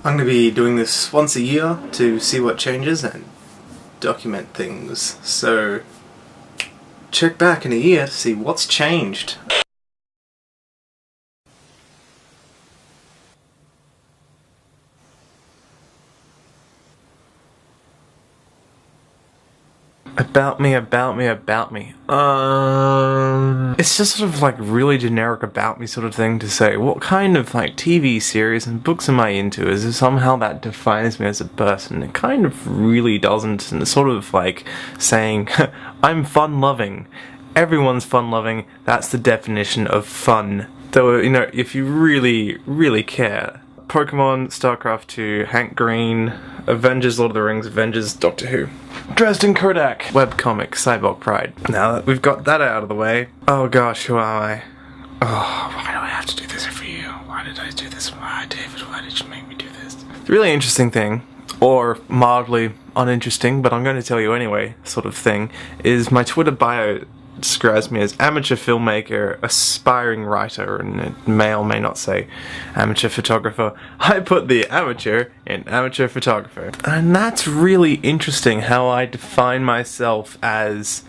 I'm going to be doing this once a year to see what changes and document things. So check back in a year to see what's changed. About me. It's just sort of like really generic about me sort of thing to say. What kind of like TV series and books am I into? Is it somehow that defines me as a person? It kind of really doesn't, and it's sort of like saying, I'm fun-loving. Everyone's fun-loving. That's the definition of fun. So, you know, if you really, really care. Pokemon, StarCraft 2, Hank Green, Avengers, Lord of the Rings, Avengers, Doctor Who. Dresden Kodak, webcomic, Cyborg Pride. Now that we've got that out of the way, oh gosh, who am I? Oh, why do I have to do this for you? Why did I do this? Why, David, why did you make me do this? The really interesting thing, or mildly uninteresting, but I'm going to tell you anyway, sort of thing, is my Twitter bio describes me as amateur filmmaker, aspiring writer, and it may or may not say amateur photographer. I put the amateur in amateur photographer. And that's really interesting how I define myself as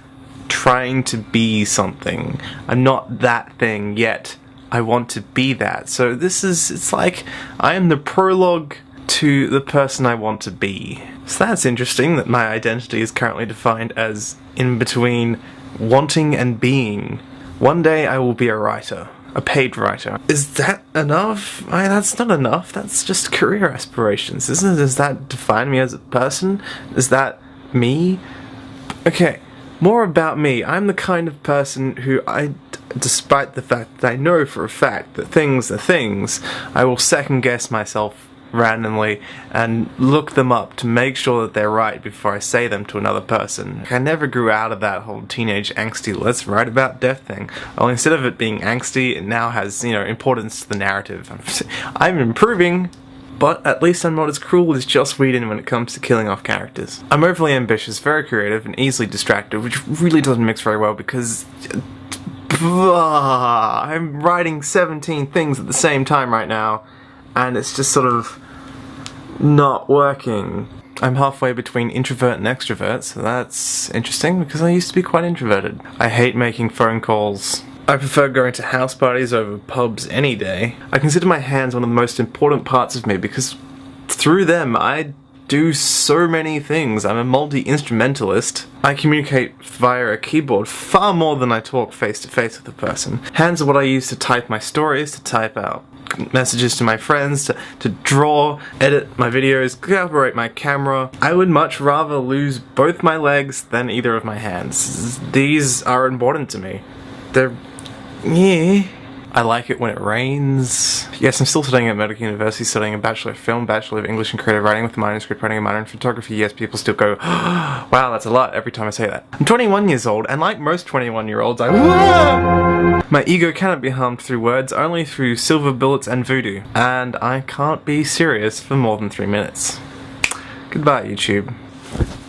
trying to be something. I'm not that thing yet. I want to be that. So it's like I am the prologue to the person I want to be. So that's interesting that my identity is currently defined as in between wanting and being. One day I will be a writer. A paid writer. Is that enough? That's not enough. That's just career aspirations. Does that define me as a person? Is that me? Okay, more about me. I'm the kind of person who despite the fact that I know for a fact that things are things, I will second guess myself randomly and look them up to make sure that they're right before I say them to another person. I never grew out of that whole teenage angsty let's write about death thing. Well, instead of it being angsty, it now has, you know, importance to the narrative. I'm improving, but at least I'm not as cruel as Joss Whedon when it comes to killing off characters. I'm overly ambitious, very creative, and easily distracted, which really doesn't mix very well because I'm writing 17 things at the same time right now, and it's just sort of not working. I'm halfway between introvert and extrovert, so that's interesting because I used to be quite introverted. I hate making phone calls. I prefer going to house parties over pubs any day. I consider my hands one of the most important parts of me because through them I do so many things. I'm a multi-instrumentalist. I communicate via a keyboard far more than I talk face to face with a person. Hands are what I use to type my stories, to type out messages to my friends, to draw, edit my videos, operate my camera. I would much rather lose both my legs than either of my hands. These are important to me. They're... yeah. I like it when it rains. Yes, I'm still studying at Medical University, studying a Bachelor of Film, Bachelor of English and Creative Writing with a minor in script writing, a minor in photography. Yes, people still go, wow, that's a lot every time I say that. I'm 21 years old, and like most 21-year-olds, my ego cannot be harmed through words, only through silver bullets and voodoo. And I can't be serious for more than 3 minutes. Goodbye, YouTube.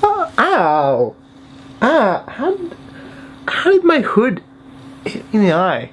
Oh, ow! How did my hood hit me in the eye?